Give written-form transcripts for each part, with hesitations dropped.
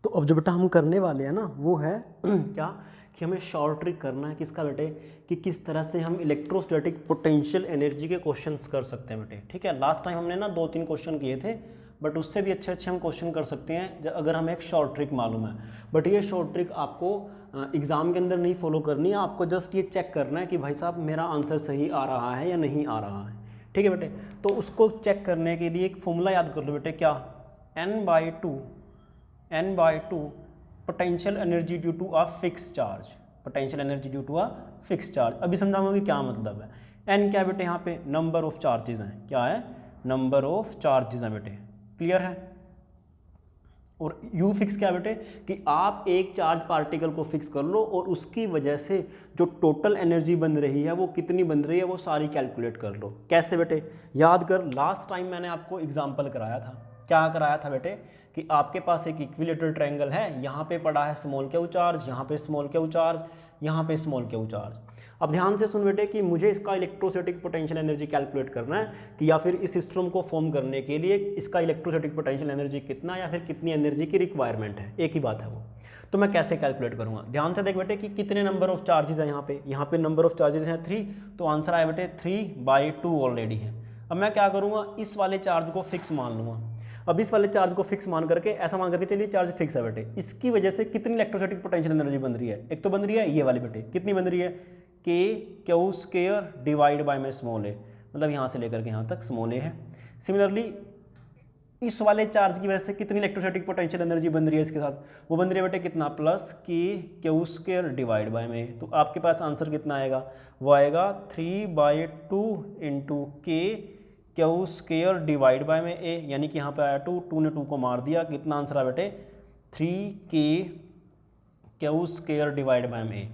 तो अब जो बेटा हम करने वाले हैं ना वो है क्या कि हमें शॉर्ट ट्रिक करना है किसका बेटे, कि किस तरह से हम इलेक्ट्रोस्टैटिक पोटेंशियल एनर्जी के क्वेश्चंस कर सकते हैं बेटे। ठीक है, लास्ट टाइम हमने ना 2-3 क्वेश्चन किए थे, बट उससे भी अच्छे अच्छे हम क्वेश्चन कर सकते हैं अगर हमें एक शॉर्ट ट्रिक मालूम है। बट ये शॉर्ट ट्रिक आपको एग्ज़ाम के अंदर नहीं फॉलो करनी है, आपको जस्ट ये चेक करना है कि भाई साहब मेरा आंसर सही आ रहा है या नहीं आ रहा है। ठीक है बेटे, तो उसको चेक करने के लिए एक फॉर्मूला याद कर लो बेटे, क्या, n/2 potential energy due to a fix charge, potential energy due to a fix charge. अभी समझाऊंगा कि क्या मतलब है। n क्या बेटे, यहाँ पे नंबर ऑफ चार्जेस हैं, क्या है, नंबर ऑफ चार्जेस हैं बेटे, क्लियर है। और u फिक्स क्या बेटे, कि आप एक चार्ज पार्टिकल को फिक्स कर लो और उसकी वजह से जो टोटल एनर्जी बन रही है वो कितनी बन रही है वो सारी कैलकुलेट कर लो। कैसे बेटे, याद कर, लास्ट टाइम मैंने आपको एग्जांपल कराया था। क्या कराया था बेटे, कि आपके पास एक इक्विलेटरल ट्रायंगल है, यहाँ पे पड़ा है स्मॉल क्यू चार्ज, यहाँ पे स्मॉल क्यू चार्ज, यहाँ पे स्मॉल क्यू चार्ज। अब ध्यान से सुन बेटे कि मुझे इसका इलेक्ट्रोस्टैटिक पोटेंशियल एनर्जी कैलकुलेट करना है, कि या फिर इस सिस्टम को फॉर्म करने के लिए इसका इलेक्ट्रोस्टैटिक पोटेंशियल एनर्जी कितना या फिर कितनी एनर्जी की रिक्वायरमेंट है, एक ही बात है वो। तो मैं कैसे कैलकुलेट करूंगा, ध्यान से देख बेटे कि कितने नंबर ऑफ चार्जेस हैं यहाँ पे नंबर ऑफ चार्जेस हैं 3, तो आंसर आया बेटे 3/2 ऑलरेडी है। अब मैं क्या करूँगा, इस वाले चार्ज को फिक्स मान लूँगा। अब इस वाले चार्ज को फिक्स मान करके ऐसा मान करके चलिए चार्ज फिक्स है बेटे, इसकी वजह से कितनी इलेक्ट्रोस्टैटिक पोटेंशियल एनर्जी बन रही है, एक तो बन रही है ये वाली बेटे, कितनी बन रही है, k² डिवाइड बाय में स्मॉल a, मतलब यहाँ से लेकर के यहाँ तक स्मॉल a है। सिमिलरली इस वाले चार्ज की वजह से कितनी इलेक्ट्रोस्टैटिक पोटेंशियल एनर्जी बन रही है इसके साथ, वो बन रही है बेटे कितना, +k² डिवाइड बाय में। तो आपके पास आंसर कितना आएगा, वो आएगा 3/2 इंटू k² डिवाइड बाय में a, यानी कि यहाँ पे आया 2 ने 2 को मार दिया, कितना आंसर आया बेटे 3k² डिवाइड बाय में a।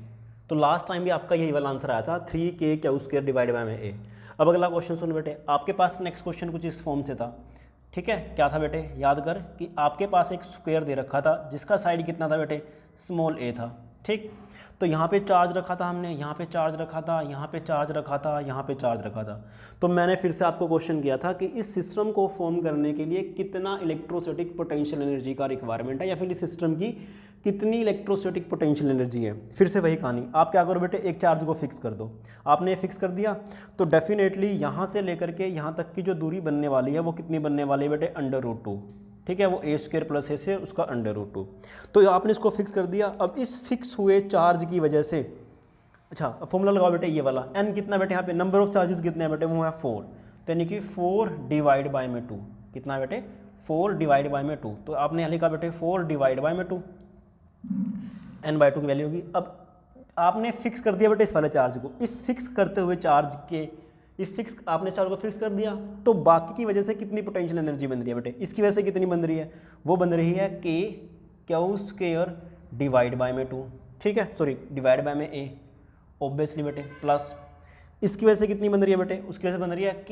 तो लास्ट टाइम भी आपका यही वाला आंसर आया था 3k² डिवाइड बाय में a। अब अगला क्वेश्चन सुन बेटे, आपके पास नेक्स्ट क्वेश्चन कुछ इस फॉर्म से था। ठीक है, क्या था बेटे, याद कर कि आपके पास एक स्क्वायर दे रखा था जिसका साइड कितना था बेटे, स्मॉल a था। ठीक, तो यहाँ पे चार्ज रखा था हमने, यहाँ पे चार्ज रखा था, यहाँ पे चार्ज रखा था, यहाँ पे चार्ज रखा था। तो मैंने फिर से आपको क्वेश्चन किया था कि इस सिस्टम को फॉर्म करने के लिए कितना इलेक्ट्रोस्टैटिक पोटेंशियल एनर्जी का रिक्वायरमेंट है, या फिर इस सिस्टम की कितनी इलेक्ट्रोस्टैटिक पोटेंशियल एनर्जी है। फिर से वही कहानी, आप क्या करो बेटे, एक चार्ज को फिक्स कर दो। आपने फिक्स कर दिया तो डेफिनेटली यहाँ से लेकर के यहाँ तक की जो दूरी बनने वाली है वो कितनी बनने वाली है बेटे, √2। ठीक है, वो a² + a से उसका √2। तो आपने इसको फिक्स कर दिया। अब इस फिक्स हुए चार्ज की वजह से, अच्छा फॉर्मूला लगाओ बेटे ये वाला, n कितना बेटे, यहाँ पे नंबर ऑफ चार्जेस कितने हैं बेटे, वो है 4, तो यानी कि 4 डिवाइड बाय में 2, कितना है बेटे 4 डिवाइड बाय में 2। तो आपने यहाँ लिखा बेटे 4 डिवाइड बाय में 2, n/2 की वैल्यू होगी। अब आपने फिक्स कर दिया बेटे इस वाले चार्ज को, इस फिक्स करते हुए चार्ज के, इस फिक्स आपने चार्ज को फिक्स कर दिया, तो बाकी की वजह से कितनी पोटेंशियल एनर्जी बन रही है बेटे, इसकी वजह से कितनी बन रही है, वो बन रही है k² डिवाइड बाय में 2। ठीक है, सॉरी डिवाइड बाय में a, ऑब्वियसली बेटे, प्लस इसकी वजह से कितनी बन रही है बेटे, उसकी वजह से बन रही है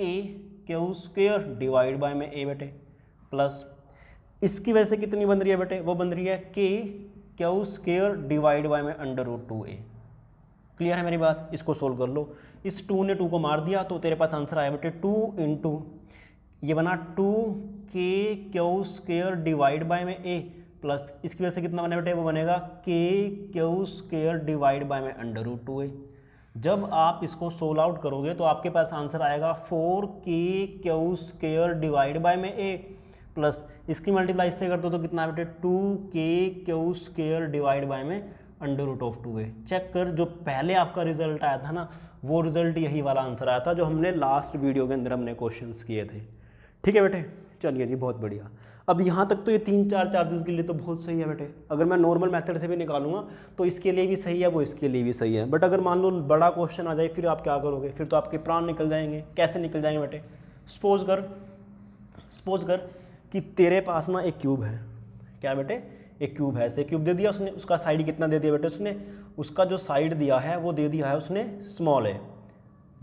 k² डिवाइड बाय में a बेटे, प्लस इसकी वजह से कितनी बन रही है बेटे, वो बन रही है k² डिवाइड बाय में √2a। क्लियर है मेरी बात, इसको सोल्व कर लो। इस 2 ने 2 को मार दिया तो तेरे पास आंसर आया बेटे 2 इंटू ये बना 2k² डिवाइड बाय में a, प्लस इसकी वजह से कितना बने बेटे, वो बनेगा k² डिवाइड बाय में √2a। जब आप इसको सोल्व आउट करोगे तो आपके पास आंसर आएगा 4k² डिवाइड बाय में a, प्लस इसकी मल्टीप्लाई इससे कर दो तो कितना बेटे 2k² डिवाइड बाय में √2a। चेक कर, जो पहले आपका रिजल्ट आया था ना, वो रिजल्ट यही वाला आंसर आया था जो हमने लास्ट वीडियो के अंदर हमने क्वेश्चंस किए थे। ठीक है बेटे, चलिए जी बहुत बढ़िया। अब यहाँ तक तो ये 3-4 चार्जेस के लिए तो बहुत सही है बेटे। अगर मैं नॉर्मल मेथड से भी निकालूंगा तो इसके लिए भी सही है, वो इसके लिए भी सही है। बट अगर मान लो बड़ा क्वेश्चन आ जाए फिर आप क्या करोगे, फिर तो आपके प्राण निकल जाएंगे। कैसे निकल जाएंगे बेटे, सपोज कर कि तेरे पास ना एक क्यूब है। क्या बेटे, एक क्यूब है, ऐसे क्यूब दे दिया उसने, उसका साइड कितना दे दिया बेटे उसने, उसका जो साइड दिया है वो दे दिया है उसने स्मॉल है।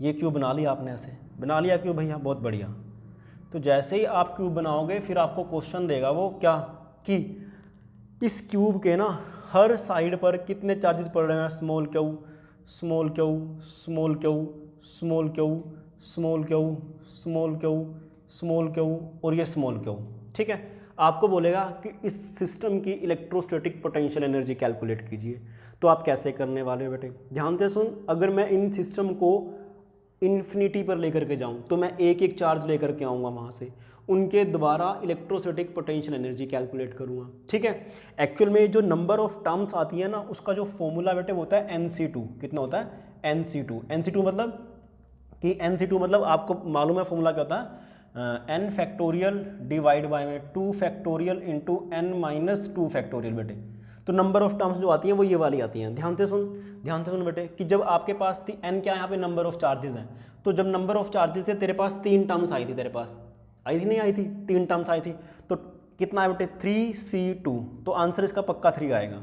ये क्यूब बना लिया आपने, ऐसे बना लिया क्यूब भैया, बहुत बढ़िया। तो जैसे ही आप क्यूब बनाओगे फिर आपको क्वेश्चन देगा वो क्या, कि इस क्यूब के ना हर साइड पर कितने चार्जेस पड़ रहे हैं, small Q small Q small Q small Q small Q small Q small Q और ये स्मॉल क्यू। ठीक है, आपको बोलेगा कि इस सिस्टम की इलेक्ट्रोस्टैटिक पोटेंशियल एनर्जी कैलकुलेट कीजिए। तो आप कैसे करने वाले हो बेटे, ध्यान से सुन। अगर मैं इन सिस्टम को इन्फिनिटी पर लेकर के जाऊं तो मैं एक एक चार्ज लेकर के आऊँगा वहाँ से, उनके द्वारा इलेक्ट्रोस्टैटिक पोटेंशियल एनर्जी कैलकुलेट करूँगा, ठीक है। एक्चुअल में जो नंबर ऑफ टर्म्स आती है ना, उसका जो फॉर्मूला बेटे वो होता है NC2। कितना होता है NC2 मतलब कि NC2 मतलब आपको मालूम है फॉर्मूला क्या होता है, n फैक्टोरियल डिवाइड बाय में 2 फैक्टोरियल इंटू n-2 फैक्टोरियल बेटे। तो नंबर ऑफ टर्म्स जो आती हैं वो ये वाली आती हैं। ध्यान से सुन बेटे कि जब आपके पास थी n, क्या यहाँ पे नंबर ऑफ चार्जेस हैं, तो जब नंबर ऑफ चार्जेस थे तेरे पास 3 टर्म्स आई थी, तेरे पास आई थी नहीं आई थी, 3 टर्म्स आई थी। तो कितना है बेटे 3C2, तो आंसर इसका पक्का 3 आएगा,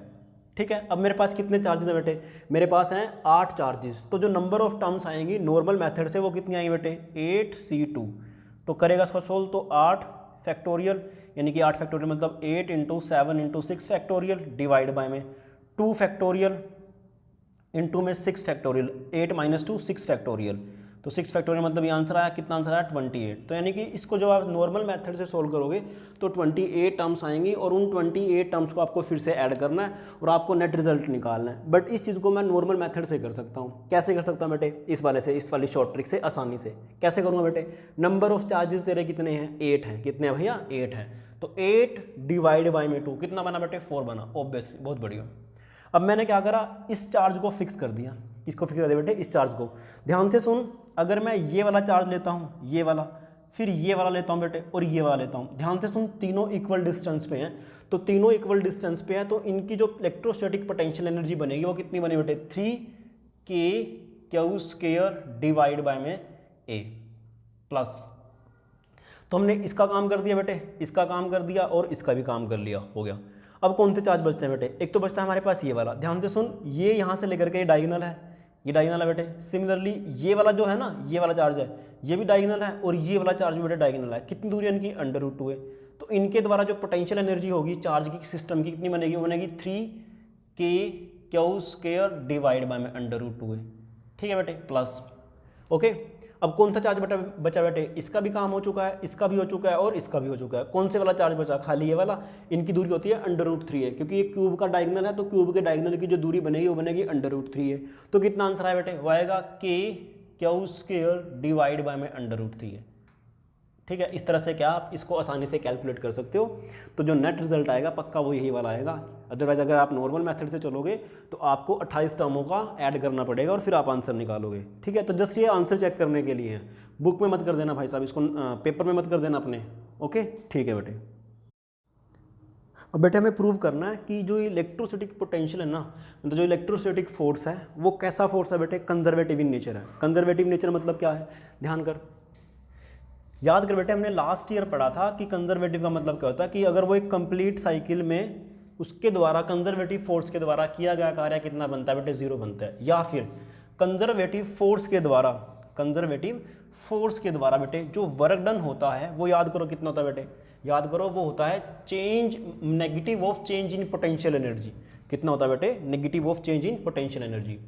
ठीक है। अब मेरे पास कितने चार्जेस हैं बेटे, मेरे पास हैं 8 चार्जेस। तो जो नंबर ऑफ टर्म्स आएंगी नॉर्मल मेथड से वो कितनी आएंगी बेटे 8C2। तो करेगा इसका सोल्व, तो 8 फैक्टोरियल यानी कि 8 फैक्टोरियल मतलब 8 into 7 into 6 factorial divide by में 2 फैक्टोरियल इंटू में 6 फैक्टोरियल, 8 - 2 6 फैक्टोरियल। तो 6 फैक्टोरियल मतलब ये आंसर आया, कितना आंसर आया 28। तो यानी कि इसको जब आप नॉर्मल मेथड से सोल्व करोगे तो 28 टर्म्स आएंगी और उन 28 टर्म्स को आपको फिर से ऐड करना है और आपको नेट रिजल्ट निकालना है। बट इस चीज़ को मैं नॉर्मल मेथड से कर सकता हूँ। कैसे कर सकता हूँ बेटे, इस वाली शॉर्ट ट्रिक से आसानी से। कैसे करूँगा बेटे, नंबर ऑफ चार्जेस तेरे कितने हैं 8 हैं, कितने हैं भैया 8 हैं। तो 8 डिवाइड बाई में 2 कितना बना बेटे 4 बना, ऑब्वियसली बहुत बढ़िया। अब मैंने क्या करा, इस चार्ज को फिक्स कर दिया। किसको फिक्स कर दिया बेटे, इस चार्ज को। ध्यान से सुन, अगर मैं ये वाला चार्ज लेता हूँ, ये वाला, फिर ये वाला लेता हूँ बेटे और ये वाला लेता हूँ, ध्यान से सुन, तीनों इक्वल डिस्टेंस पे हैं। तो तीनों इक्वल डिस्टेंस पे हैं तो इनकी जो इलेक्ट्रोस्टैटिक पोटेंशियल एनर्जी बनेगी वो कितनी बनी बेटे 3kQ² डिवाइड बाय में A प्लस। तो हमने इसका काम कर दिया बेटे, इसका काम कर दिया और इसका भी काम कर लिया, हो गया। अब कौन से चार्ज बचते हैं बेटे, एक तो बचता है हमारे पास ये वाला। ध्यान से सुन, ये यहाँ से लेकर के ये डायगोनल है, ये डायगोनल है बेटे। सिमिलरली ये वाला जो है ना, ये वाला चार्ज है, ये भी डायगोनल है और ये वाला चार्ज भी बेटे डायगोनल है। कितनी दूरी है इनकी, √2 है। तो इनके द्वारा जो पोटेंशियल एनर्जी होगी चार्ज की सिस्टम की कितनी बनेगी, वो बनेगी 3kQ² डिवाइड बाय में √2 है, ठीक है बेटे प्लस। ओके, अब कौन सा चार्ज बचा बेटे, इसका भी काम हो चुका है, इसका भी हो चुका है और इसका भी हो चुका है। कौन से वाला चार्ज बचा, खाली ये वाला। इनकी दूरी होती है √3 है, क्योंकि ये क्यूब का डायगोनल है तो क्यूब के डायगोनल की जो दूरी बनेगी वो बनेगी √3 है। तो कितना आंसर आया बेटे, वो आएगा kQ² डिवाइड बाय में √3 है, ठीक है। इस तरह से क्या आप इसको आसानी से कैलकुलेट कर सकते हो। तो जो नेट रिजल्ट आएगा पक्का वो यही वाला आएगा। अदरवाइज अगर आप नॉर्मल मेथड से चलोगे तो आपको 28 टर्मों का ऐड करना पड़ेगा और फिर आप आंसर निकालोगे, ठीक है। तो जस्ट ये आंसर चेक करने के लिए है, बुक में मत कर देना भाई साहब, इसको पेपर में मत कर देना अपने। ओके, ठीक है बेटे। अब बेटे हमें प्रूव करना है कि जो इलेक्ट्रोस्टैटिक पोटेंशियल है ना, मतलब जो इलेक्ट्रोस्टैटिक फोर्स है वो कैसा फोर्स है बेटे, कंजर्वेटिव इन नेचर है। कंजर्वेटिव नेचर मतलब क्या है, ध्यान कर, याद कर बेटे, हमने लास्ट ईयर पढ़ा था कि कंजर्वेटिव का मतलब क्या होता है कि अगर वो एक कंप्लीट साइकिल में उसके द्वारा कंजर्वेटिव फोर्स के द्वारा किया गया कार्य कितना बनता है बेटे 0 बनता है। या फिर कंजर्वेटिव फोर्स के द्वारा बेटे जो वर्क डन होता है वो याद करो कितना होता है बेटे, याद करो वो होता है negative of change in potential energy. कितना होता है बेटे, negative of change in potential energy.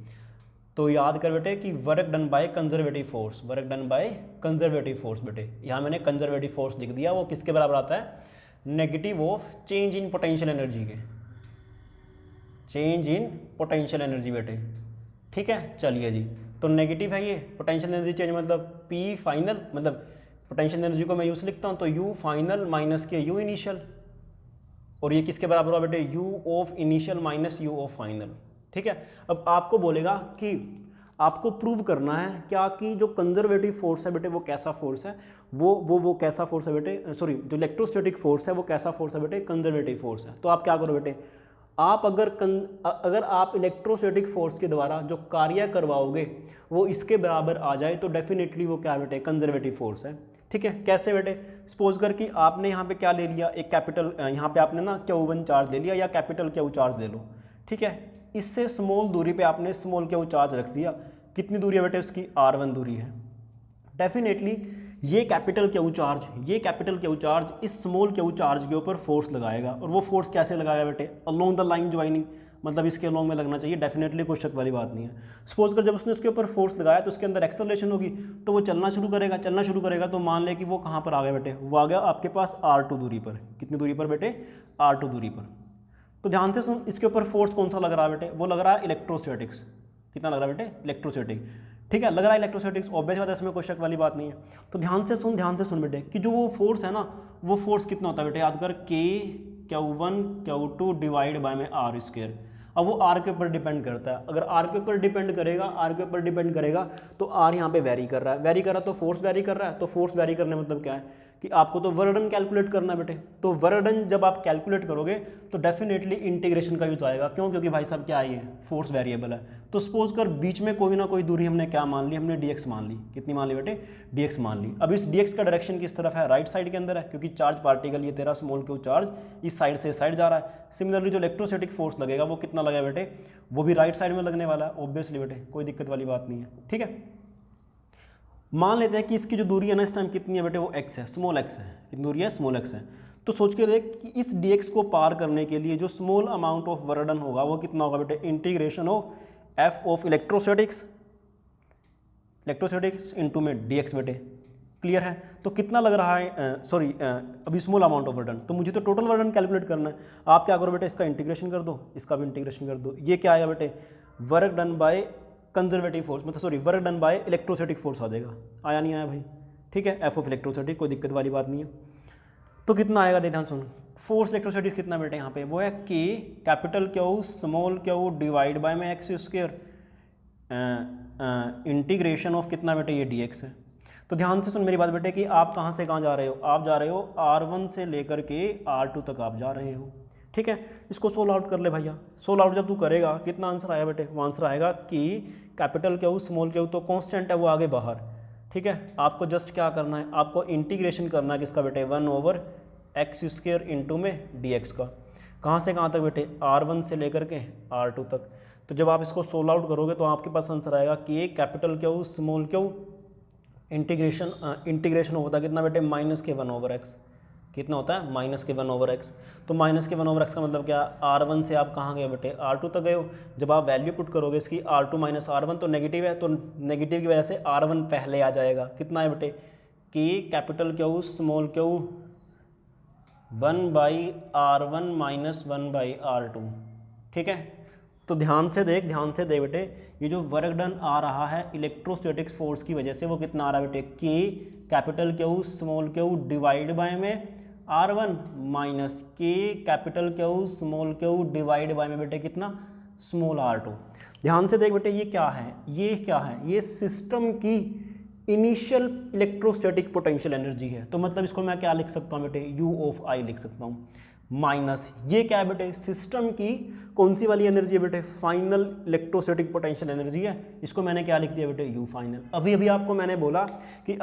तो याद कर बेटे कि work done by conservative force, work done by conservative force बेटे, यहाँ मैंने कंजर्वेटिव फोर्स लिख दिया, वो किसके बराबर आता है, negative of change in potential energy के, चेंज इन पोटेंशियल एनर्जी बेटे, ठीक है। चलिए जी, तो नेगेटिव है ये पोटेंशियल एनर्जी चेंज मतलब P फाइनल, मतलब पोटेंशियल एनर्जी को मैं यूँ से लिखता हूँ तो U फाइनल माइनस के U इनिशियल, और ये किसके बराबर हुआ बेटे, U of initial minus U of final, ठीक है। अब आपको बोलेगा कि आपको प्रूव करना है क्या कि जो कंजर्वेटिव फोर्स है बेटे वो कैसा फोर्स है, वो कैसा फोर्स है बेटे, सॉरी जो इलेक्ट्रोस्टैटिक फोर्स है वो कैसा फोर्स है बेटे, कंजर्वेटिव फोर्स है। तो आप क्या करो बेटे, आप अगर आप इलेक्ट्रोस्टैटिक फोर्स के द्वारा जो कार्य करवाओगे वो इसके बराबर आ जाए तो डेफिनेटली वो क्या बेटे, कंजर्वेटिव फोर्स है, ठीक है। कैसे बेटे, सपोज कर कि आपने यहाँ पे क्या ले लिया, एक कैपिटल, यहाँ पे आपने ना Q1 चार्ज ले लिया या कैपिटल Q चार्ज ले लो, ठीक है। इससे स्मॉल दूरी पे आपने स्मॉल Q चार्ज रख दिया, कितनी दूरी है बेटे उसकी, R1 दूरी है। डेफिनेटली ये कैपिटल Q चार्ज इस स्मॉल Q चार्ज के ऊपर फोर्स लगाएगा, और वो फोर्स कैसे लगाएगा बेटे, अलोंग द लाइन ज्वाइनिंग, मतलब इसके लॉन्ग में लगना चाहिए, डेफिनेटली कोई शक वाली बात नहीं है। सपोज कर जब उसने उसके ऊपर फोर्स लगाया तो उसके अंदर एक्सेलरेशन होगी, तो वो चलना शुरू करेगा। तो मान ले कि वो कहाँ पर आ गया बेटे, वो आ गया आपके पास R2 दूरी पर। कितनी दूरी पर बेटे, R2 दूरी पर। तो ध्यान से सुन, इसके ऊपर फोर्स कौन सा लग रहा है बेटे, वो लग रहा है इलेक्ट्रोस्टैटिक्स। कितना लग रहा है बेटे, इलेक्ट्रोस्टैटिक। ठीक है, लग रहा है इलेक्ट्रोस्टैटिक्स, ऑब्वियस बात है, इसमें कोई शक वाली बात नहीं है। तो ध्यान से सुन बेटे कि जो वो फोर्स है ना, वो फोर्स कितना होता है बेटे, याद कर K(Q1 Q2 डिवाइड बाय में R²। अब वो R के ऊपर डिपेंड करता है, अगर R के ऊपर डिपेंड करेगा तो R यहाँ पे वेरी कर रहा है तो फोर्स वेरी कर रहा है। तो फोर्स वेरी करने मतलब क्या है कि आपको तो वर्क डन कैलकुलेट करना है बेटे। तो वर्क डन जब आप कैलकुलेट करोगे तो डेफिनेटली इंटीग्रेशन का यूज आएगा। क्यों, क्योंकि भाई साहब क्या है, फोर्स वेरिएबल है। तो सपोज कर बीच में कोई ना कोई दूरी हमने क्या मान ली, हमने dx मान ली। कितनी मान ली बेटे, dx मान ली। अब इस dx का डायरेक्शन किस तरफ है, राइट साइड के अंदर है, क्योंकि चार्ज पार्टिकल ये तेरा स्मॉल क्यू चार्ज इस साइड से इस साइड जा रहा है। सिमिलरली जो इलेक्ट्रोस्टैटिक फोर्स लगेगा वो कितना लगेगा बेटे, वो भी राइट साइड में लगने वाला है, ऑब्वियसली बेटे, कोई दिक्कत वाली बात नहीं है। ठीक है, मान लेते हैं कि इसकी जो दूरी है ना इस टाइम कितनी है बेटे, वो x है, स्मॉल x है। कितनी दूरी है, स्मॉल x है। तो सोच के देख कि इस dx को पार करने के लिए जो small amount of work done होगा वो कितना होगा बेटे, integration of f of electrostatics into में dx बेटे। क्लियर है, तो कितना लग रहा है, अभी small amount of work done, तो मुझे तो टोटल वर्क डन कैलकुलेट करना है। आप क्या करो बेटे, इसका इंटीग्रेशन कर दो, इसका भी इंटीग्रेशन कर दो। ये क्या आएगा बेटे, work done by conservative force, मतलब work done by electrostatic force आ जाएगा। आया नहीं आया भाई, ठीक है, एफ ऑफ इलेक्ट्रोस्टैटिक, कोई दिक्कत वाली बात नहीं है। तो कितना आएगा, ध्यान सुन, फोर्स इलेक्ट्रोस्टैटिक कितना बेटे यहाँ पे, वो है K capital Q small Q divide by में x², इंटीग्रेशन ऑफ कितना बेटे, ये dx है। तो ध्यान से सुन मेरी बात बेटे कि आप कहाँ से कहाँ जा रहे हो, आप जा रहे हो R1 से लेकर के R2 तक आप जा रहे हो। ठीक है, इसको सोल्व आउट कर ले भैया। सोल्व आउट जब तू करेगा कितना आंसर आएगा बेटे, वो आंसर आएगा कि कैपिटल Q स्मॉल Q तो कांस्टेंट है, वो आगे बाहर। ठीक है, आपको जस्ट क्या करना है, आपको इंटीग्रेशन करना है किसका बेटे, 1/x² इंटू में dx का। कहाँ से कहाँ तक बेटे, R1 से लेकर के R2 तक। तो जब आप इसको सोल्व आउट करोगे तो आपके पास आंसर आएगा कि capital Q small Q integration होता है कितना बेटे, -k1/x। कितना होता है, -k1/x। तो -k1/x का मतलब क्या, R1 से आप कहाँ गए बेटे, R2 तक गए हो। जब आप वैल्यू पुट करोगे इसकी R2 - R1 तो नेगेटिव है, तो नेगेटिव की वजह से R1 पहले आ जाएगा। कितना है बेटे, कि capital Q small Q 1/R1 - 1/R2। ठीक है, तो ध्यान से देख बेटे, ये जो वर्क डन आ रहा है इलेक्ट्रोस्टैटिक्स फोर्स की वजह से वो कितना आ रहा है बेटे, K capital Q small Q divide by में R1 minus K capital Q small Q divide by में बेटे कितना, स्मॉल R2। ध्यान से देख बेटे, ये क्या है, ये सिस्टम की इनिशियल इलेक्ट्रोस्टैटिक पोटेंशियल एनर्जी है। तो मतलब इसको मैं क्या लिख सकता हूँ बेटे, U ऑफ I लिख सकता हूँ, माइनस ये क्या है बेटे, सिस्टम की कौन सी वाली एनर्जी है बेटे, फाइनल इलेक्ट्रोस्टैटिक पोटेंशियल एनर्जी है। इसको मैंने क्या लिख दिया बेटे, यू फाइनल। अभी आपको मैंने बोला कि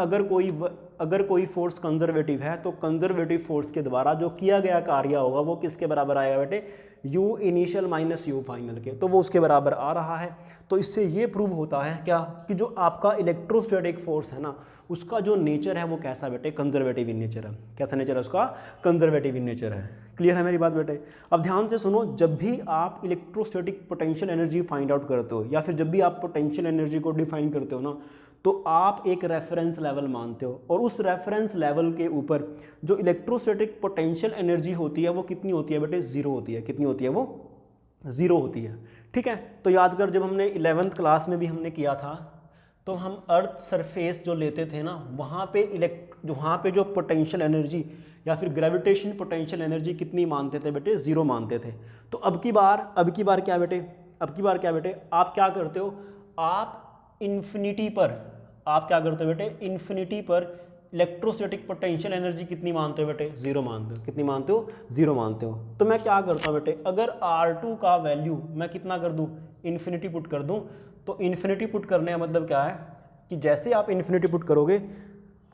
अगर कोई फोर्स कंजर्वेटिव है तो कंजर्वेटिव फोर्स के द्वारा जो किया गया कार्य होगा वो किसके बराबर आएगा बेटे, you initial minus you final के, तो वो उसके बराबर आ रहा है। तो इससे ये प्रूव होता है क्या, कि जो आपका इलेक्ट्रोस्टैटिक फोर्स है ना, उसका जो नेचर है वो कैसा बेटे, कंजर्वेटिव इन नेचर है। कैसा नेचर है उसका, कंजर्वेटिव इन नेचर है। क्लियर है मेरी बात बेटे। अब ध्यान से सुनो, जब भी आप electrostatic potential energy find out करते हो या फिर जब भी आप पोटेंशियल एनर्जी को डिफाइन करते हो ना, तो आप एक रेफरेंस लेवल मानते हो और उस रेफरेंस लेवल के ऊपर जो इलेक्ट्रोस्टैटिक पोटेंशियल एनर्जी होती है वो कितनी होती है बेटे, जीरो होती है। कितनी होती है, वो जीरो होती है। ठीक है, तो याद कर जब हमने 11th क्लास में भी हमने किया था तो हम अर्थ सरफेस जो लेते थे ना, वहाँ पे जो पोटेंशियल एनर्जी या फिर ग्रेविटेशन पोटेंशियल एनर्जी कितनी मानते थे बेटे, जीरो मानते थे। तो अब की बार क्या बेटे, आप क्या करते हो, आप इन्फिनिटी पर इलेक्ट्रोस्टैटिक पोटेंशियल एनर्जी कितनी मानते हो बेटे, जीरो मानते हो। कितनी मानते हो, जीरो मानते हो। तो मैं क्या करता हूँ बेटे, अगर R2 का वैल्यू मैं कितना कर दूँ, इन्फिनिटी पुट कर दूँ। तो इन्फिनिटी पुट करने का मतलब क्या है कि जैसे आप इन्फिनिटी पुट करोगे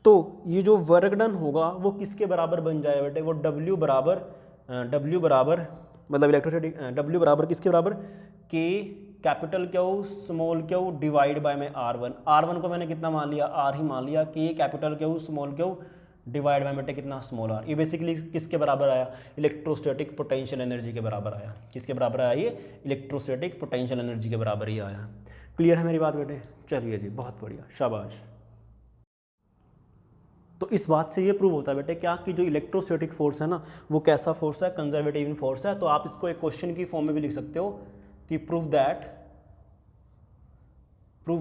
तो ये जो वर्क डन होगा वो किसके बराबर बन जाएगा बेटे, वो W बराबर मतलब इलेक्ट्रोस्टैटिक W बराबर किसके बराबर, K capital Q small Q divide by में R1 को मैंने कितना मान लिया, R ही मान लिया, K capital Q small Q divide by बेटे कितना स्मॉल आर। ये बेसिकली किसके बराबर आया, इलेक्ट्रोस्टैटिक पोटेंशियल एनर्जी के बराबर आया। किसके बराबर आया ये, इलेक्ट्रोस्टैटिक पोटेंशियल एनर्जी के बराबर ही आया। क्लियर है मेरी बात बेटे? चलिए जी, बहुत बढ़िया, शाबाश। तो इस बात से ये प्रूव होता है बेटे क्या, कि जो इलेक्ट्रोस्टैटिक फोर्स है ना वो कैसा फोर्स है, कंजर्वेटिव फोर्स है। तो आप इसको एक क्वेश्चन की फॉर्म में भी लिख सकते हो कि prove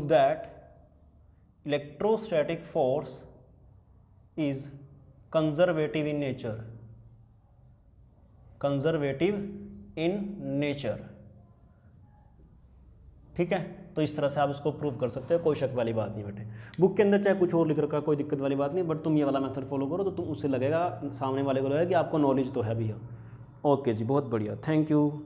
that electrostatic force is conservative in nature. ठीक है, तो इस तरह से आप इसको प्रूव कर सकते हो, कोई शक वाली बात नहीं बेटे। बुक के अंदर चाहे कुछ और लिख रखा, कोई दिक्कत वाली बात नहीं, बट तुम ये वाला मेथड फॉलो करो तो तुम उससे लगेगा, सामने वाले को लगेगा कि आपको नॉलेज तो है भैया। ओके जी, बहुत बढ़िया, थैंक यू।